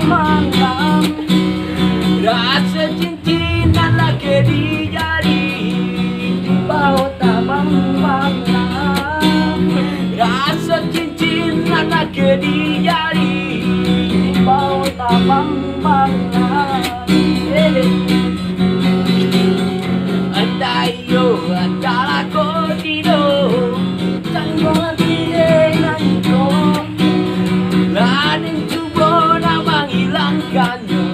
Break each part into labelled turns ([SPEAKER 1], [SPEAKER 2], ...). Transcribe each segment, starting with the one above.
[SPEAKER 1] malam. Rasa cincin lagi di jari, bau tabang malam. Rasa cincin lagi di jari, bau tabang malam. Andai yo adalah kotido, tanpa tidak nanti Lading coba nak menghilangkannya,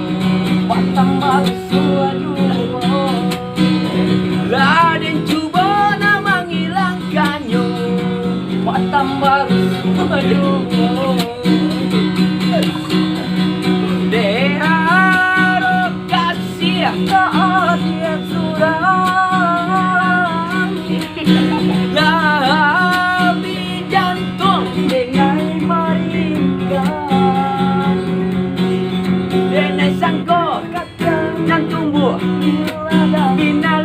[SPEAKER 1] batang malu aduh. Lading coba nak menghilangkannya, batang malu aduh. De harap kasih saat dia sudah Labi jantung dengan meringkas, denai sangko kata jantung buah bina